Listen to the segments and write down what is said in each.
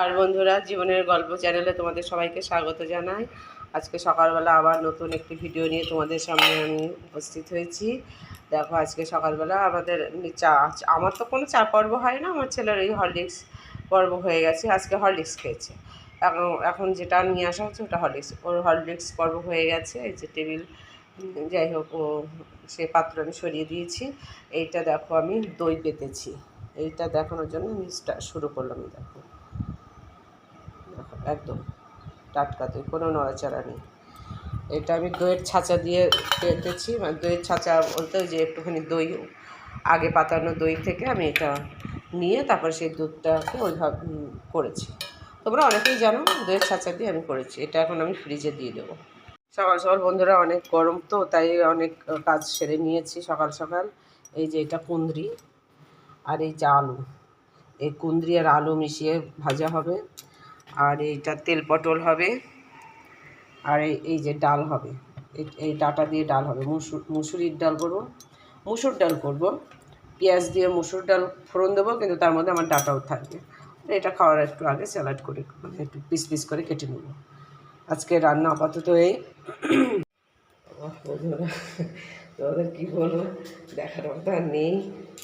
আর বন্ধুরা, জীবনের গল্প চ্যানেলে তোমাদের সবাইকে স্বাগত জানাই। আজকে সকালবেলা আবার নতুন একটি ভিডিও নিয়ে তোমাদের সামনে আমি উপস্থিত হয়েছি। দেখো, আজকে সকালবেলা আমাদের আমার তো কোনো চা পর্ব হয় না, আমার ছেলের এই হরলিক্স পর্ব হয়ে গেছে। আজকে হরলিক্স খেয়েছে। এখন যেটা নিয়ে আসা হচ্ছে ওটা হরলিক্স, ওর হরলিক্স পর্ব হয়ে গেছে। এই যে টেবিল, যাই হোক, সে পাত্র আমি সরিয়ে দিয়েছি। এইটা দেখো, আমি দই পেতেছি। এইটা দেখানোর জন্য আমি শুরু করলাম। দেখো, একদম টাটকা দই, কোনো নড়াচড়া নেই। এটা আমি দইয়ের ছাঁচা দিয়ে পেতেছি। মানে দইয়ের ছাঁচা বলতে যে একটুখানি দই আগে পাতানো দই থেকে আমি এটা নিয়ে তারপর সেই দুধটাকে ওইভাবে করেছি। তোমরা অনেকেই জানো, দইয়ের ছাঁচা দিয়ে আমি করেছি। এটা এখন আমি ফ্রিজে দিয়ে দেবো। সকাল সকাল বন্ধুরা, অনেক গরম তো, তাই অনেক কাজ সেরে নিয়েছি সকাল সকাল। এই যে এটা কুঁদরি আর এই যে আলু, এই কুঁদরি আর আলু মিশিয়ে ভাজা হবে। আর এইটা তেল পটল হবে। আর এই যে ডাল হবে, এই ডাটা দিয়ে ডাল হবে। মুসুরির ডাল করবো, মুসুর ডাল করবো। পেঁয়াজ দিয়ে মুসুর ডাল ফোড়ন দেবো, কিন্তু তার মধ্যে আমার ডাটাও থাকবে। এটা খাওয়ার একটু আগে স্যালাড করে, মানে একটু পিস পিস করে কেটে নেবো। আজকে রান্না আপাতত এই। তোমাদের কী বলবো, দেখার মতো আর নেই।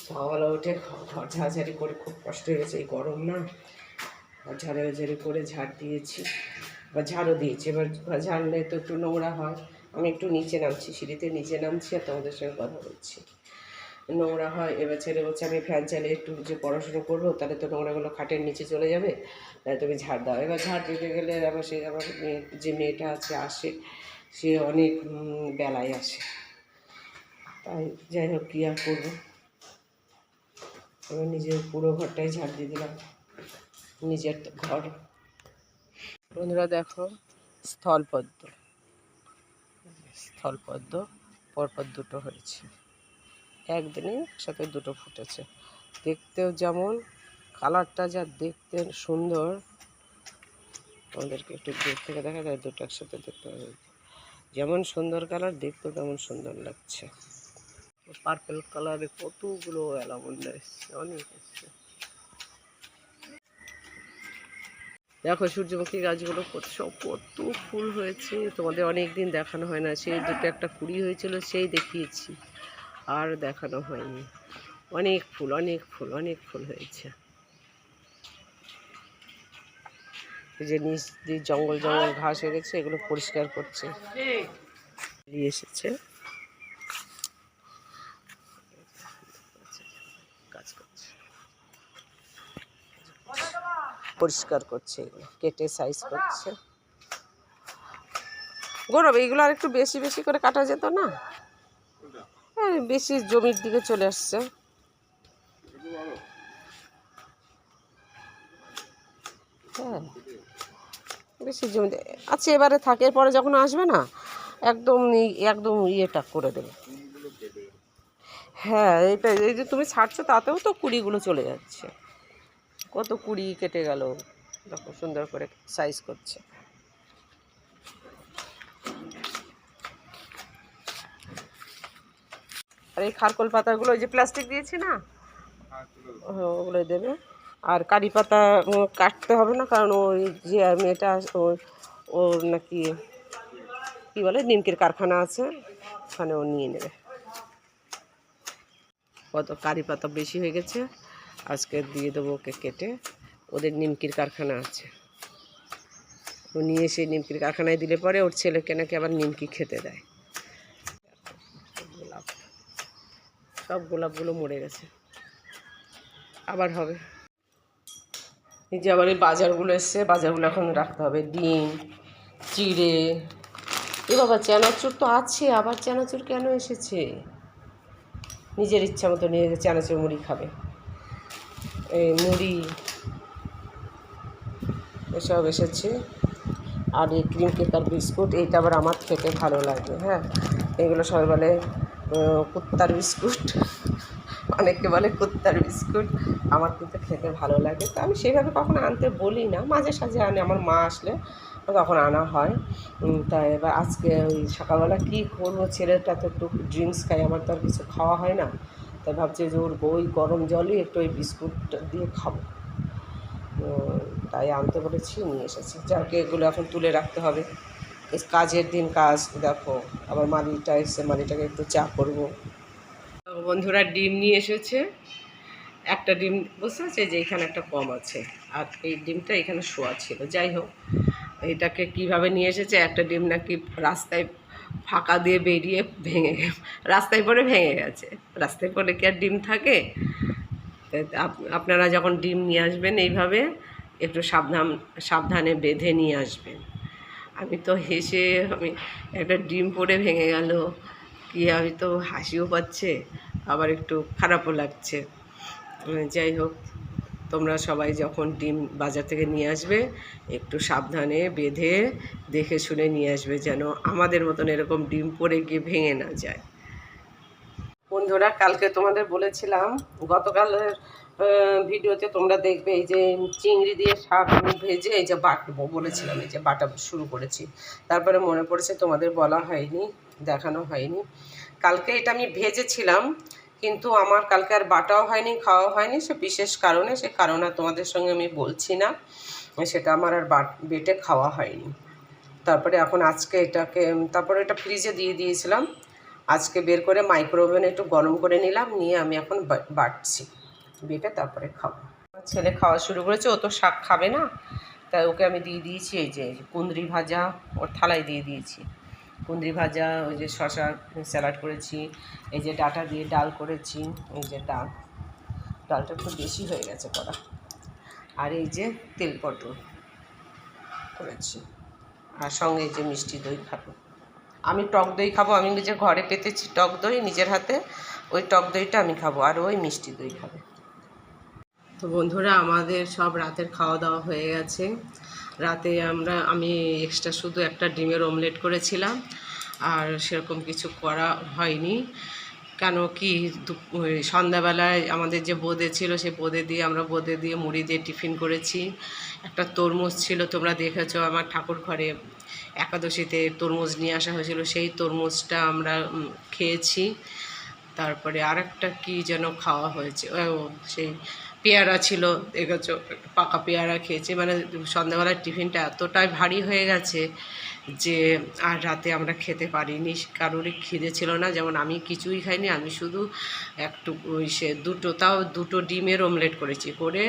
সকালে উঠে ঘর ঝাড়ঝাড়ি করে খুব কষ্ট হয়ে গেছে, এই গরম না। ঝাড়াঝাড়ি করে ঝাড় দিয়েছি, বা ঝাড়ও দিয়েছি। এবার ঝাড়লে তো একটু নোংরা হয়। আমি একটু নিচে নামছি, সিঁড়িতে নিচে নামছি আর তোমাদের সঙ্গে কথা বলছি। নোংরা হয়। এবার ছেলে বলছে আমি ফ্যান চালিয়ে একটু যে পড়াশুনো করবো, তাহলে তো নোংরাগুলো খাটের নিচে চলে যাবে, তাহলে তুমি ঝাড় দাও। এবার ঝাড় দিতে গেলে আবার আমার যে মেয়েটা আসে, সে অনেক বেলায় আসে। তাই যাই হোক, কী আর করবো। এবার নিজের পুরো ঘরটাই ঝাড় দিয়ে দিলাম, নিজের ঘর। বন্ধুরা দেখো, স্থলপদ্ম পরপর দুটো হয়েছে, একদিনে একসাথে দুটো ফুটেছে। দেখতেও যেমন, কালারটা যা দেখতে সুন্দর, তোমাদেরকে একটু দূর থেকে দেখা যায়, দুটো একসাথে দেখতে হবে। যেমন সুন্দর কালার, দেখতেও তেমন সুন্দর লাগছে। পার্পল কালারে কতগুলো অ্যালামন্ডা এসছে, অনেক এসছে। দেখো, সূর্যমুখী গাছগুলো কত ফুল হয়েছে। তোমাদের অনেক দিন দেখানো হয় না। সেই দুটো একটা কুড়ি হয়েছিল, সেই দেখিয়েছি, আর দেখানো হয়নি। অনেক ফুল হয়েছে। এই যে নিচ দিয়ে জঙ্গল ঘাস হয়ে গেছে, এগুলো পরিষ্কার করছে, এসেছে কাজ করছে, পরিষ্কার করছে, এগুলো কেটে সাইজ করছে। গৌরব, এইগুলো আর একটু বেশি বেশি করে কাটা যেত না? বেশি জমির দিকে চলে আসছে। হ্যাঁ, বেশি জমিতে আচ্ছা, এবারে থাকে, পরে যখন আসবে না, একদম ইয়েটা করে দেবে। হ্যাঁ, এই যে তুমি ছাড়ছো, তাতেও তো কুড়িগুলো চলে যাচ্ছে। কত কুড়ি কেটে গেল, দেখো সুন্দর করে সাইজ করছে। আর এই খারকোল পাতাগুলো, ওই যে প্লাস্টিক দিয়েছি না, ওগুলো দেবে। আর কারি পাতা কাটতে হবে না, কারণ ওই যে মেয়েটা ওর নাকি কী বলে, নিমকির কারখানা আছে, ওখানে ও নিয়ে নেবে। কত কারি পাতা বেশি হয়ে গেছে, আজকে দিয়ে দেবো ওকে কেটে। ওদের নিমকির কারখানা আছে, ও নিয়ে এসে নিমকির কারখানায় দিলে পরে ওর ছেলেকে নাকি আবার নিমকি খেতে দেয়। সব গোলাপগুলো মরে গেছে, আবার হবে। এই যে আবার এই বাজারগুলো এসছে, বাজারগুলো এখন রাখতে হবে। ডিম, চিড়ে, এ বাবা, চানাচুর তো আছে, আবার চানাচুর কেন এসেছে? নিজের ইচ্ছা মতো নিয়ে চানাচুর মুড়ি খাবে, এই মুড়ি এসব এসেছে। আর এই ক্রিম কেকার বিস্কুট, এইটা আবার আমার খেতে ভালো লাগে। হ্যাঁ, এগুলো সবাই বলে কুত্তার বিস্কুট, অনেকে বলে কুত্তার বিস্কুট, আমার কিন্তু খেতে ভালো লাগে। তো আমি সেইভাবে কখনো আনতে বলি না, মাঝে সাঝে আনি, আমার মা আসলে তখন আনা হয়। তাই এবার আজকে ওই সকালবেলা কী করবো, ছেলেটা তো একটু ড্রিঙ্কস খাই, আমার তো আর কিছু খাওয়া হয় না। তাই ভাবছি যে ওর ওই গরম জলই একটু ওই বিস্কুট দিয়ে খাবো। তাই আনতে বলেছি, নিয়ে এসেছে। যাকে এগুলো এখন তুলে রাখতে হবে, কাজের দিন কাজ। দেখো আবার মালিটা এসে, মালিটাকে একটু চা করবো। বন্ধুরা ডিম নিয়ে এসেছে, একটা ডিম বুঝতে পারছি যে এখানে একটা কম আছে, আর এই ডিমটা এখানে শোয়া ছিল। যাই হোক, এটাকে কিভাবে নিয়ে এসেছে, একটা ডিম নাকি রাস্তায় ফাঁকা দিয়ে বেরিয়ে ভেঙে, রাস্তায় পড়ে ভেঙে গেছে। রাস্তায় পড়ে কি আর ডিম থাকে? আপনারা যখন ডিম নিয়ে আসবেন এইভাবে একটু সাবধানে বেঁধে নিয়ে আসবেন। আমি তো হেসে, আমি একটা ডিম পড়ে ভেঙে গেল, কি আমি তো হাসিও পাচ্ছে, আবার একটু খারাপও লাগছে। যাই হোক, তোমরা সবাই যখন ডিম বাজার থেকে নিয়ে আসবে একটু সাবধানে বেঁধে দেখে শুনে নিয়ে আসবে, যেন আমাদের মতন এরকম ডিম পড়ে গিয়ে ভেঙে না যায়। বন্ধুরা, কালকে তোমাদের বলেছিলাম, গতকালের ভিডিওতে তোমরা দেখবে এই যে চিংড়ি দিয়ে শাক ভেজে এই যে বাটবো বলেছিলাম, এই যে বাটা শুরু করেছি। তারপরে মনে পড়েছে তোমাদের বলা হয়নি, দেখানো হয়নি। কালকে এটা আমি ভেজেছিলাম, কিন্তু আমার কালকে আর বাটাও হয়নি, খাওয়া হয়নি। সে বিশেষ কারণে, সে কারণ আর তোমাদের সঙ্গে আমি বলছি না, সেটা আমার আর বেটে খাওয়া হয়নি। তারপরে এখন আজকে এটাকে, তারপরে এটা ফ্রিজে দিয়ে দিয়েছিলাম, আজকে বের করে মাইক্রোওভেনে একটু গরম করে নিলাম, নিয়ে আমি এখন বাটছি, বেটে তারপরে খাবো। ছেলে খাওয়া শুরু করেছে, ও তো শাক খাবে না, তাই ওকে আমি দিয়ে দিয়েছি এই যে কুঁদরি ভাজা, ওর থালায় দিয়ে দিয়েছি কুঁদরি ভাজা, ওই যে শশা স্যালাড করেছি, এই যে ডাঁটা দিয়ে ডাল করেছি, এই যে ডালটা একটু বেশি হয়ে গেছে করা, আর এই যে তেল পটল করেছি, আর সঙ্গে এই যে মিষ্টি দই খাবো। আমি টক দই খাবো, আমি নিজে ঘরে পেতেছি টক দই নিজের হাতে, ওই টক দইটা আমি খাবো, আর ওই মিষ্টি দই খাবে। তো বন্ধুরা, আমাদের সব রাতের খাওয়া দাওয়া হয়ে গেছে। রাতে আমি এক্সট্রা শুধু একটা ডিমের অমলেট করেছিলাম, আর সেরকম কিছু করা হয়নি। কেন কি, সন্ধ্যাবেলায় আমাদের যে বোঁদে ছিল, সে বোঁদে দিয়ে মুড়ি দিয়ে টিফিন করেছি। একটা তরমুজ ছিল, তোমরা দেখেছো আমার ঠাকুর ঘরে একাদশীতে তরমুজ নিয়ে আসা হয়েছিল, সেই তরমুজটা আমরা খেয়েছি। তারপরে আরেকটা কি যেন খাওয়া হয়েছে, সেই পেয়ারা ছিল, দেখেছো পাকা পেয়ারা খেয়েছি। মানে সন্ধ্যাবেলার টিফিনটা এতটাই ভারী হয়ে গেছে যে আর রাতে আমরা খেতে পারিনি, কারোরই খিদে ছিল না। যেমন আমি কিছুই খাইনি, আমি শুধু একটু দুটো ডিমের অমলেট করেছি, করে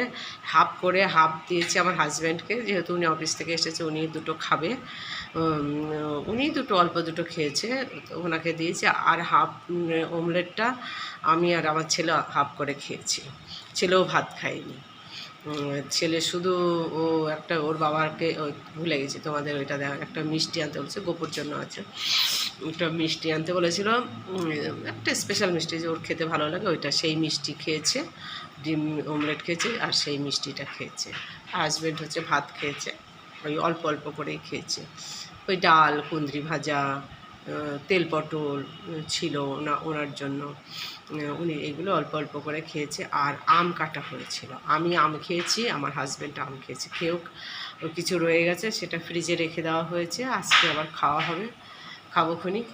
হাফ দিয়েছি আমার হাজব্যান্ডকে, যেহেতু উনি অফিস থেকে এসেছে, উনি দুটো খাবে, উনি অল্প দুটো খেয়েছে, ওনাকে দিয়েছি। আর হাফ অমলেটটা আমি আর আমার ছেলে হাফ করে খেয়েছি, ছেলেও ভাত খায়নি। ছেলে শুধু একটা ওর বাবাকে ভুলে গেছি তোমাদের ওইটা দেখা, একটা মিষ্টি আনতে বলেছে, গোপুর জন্য আছে, একটা মিষ্টি আনতে বলেছিল, একটা স্পেশাল মিষ্টি যে ওর খেতে ভালো লাগে ওইটা, সেই মিষ্টি খেয়েছে, ডিম অমলেট খেয়েছে আর সেই মিষ্টিটা খেয়েছে। হাজব্যান্ড ভাত খেয়েছে, ওই অল্প অল্প করেই খেয়েছে। ওই ডাল, কুঁদরি ভাজা, তেল পটল ছিল ওনার জন্য, উনি এগুলো অল্প অল্প করে খেয়েছে। আর আম কাটা হয়েছিল, আমি আম খেয়েছি, আমার হাজব্যান্ড আম খেয়েছে। খেয়েও কিছু রয়ে গেছে, সেটা ফ্রিজে রেখে দেওয়া হয়েছে, আজকে আবার খাওয়া হবে, খাবো খনিক।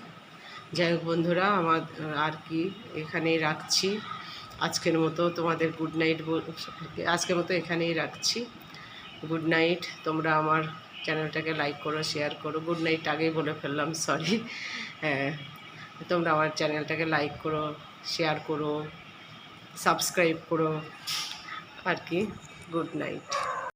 যাই হোক বন্ধুরা, আমার আর কি এখানেই রাখছি আজকের মতো, তোমাদের গুড নাইট, আজকের মতো এখানেই রাখছি। Good night. তোমরা আমার চ্যানেলটাকে লাইক করো, শেয়ার করো। গুড নাইট আগেই বলে ফেললাম, সরি। হ্যাঁ, তোমরা আমার চ্যানেলটাকে লাইক করো, শেয়ার করো, সাবস্ক্রাইব করো আর কি। Good night.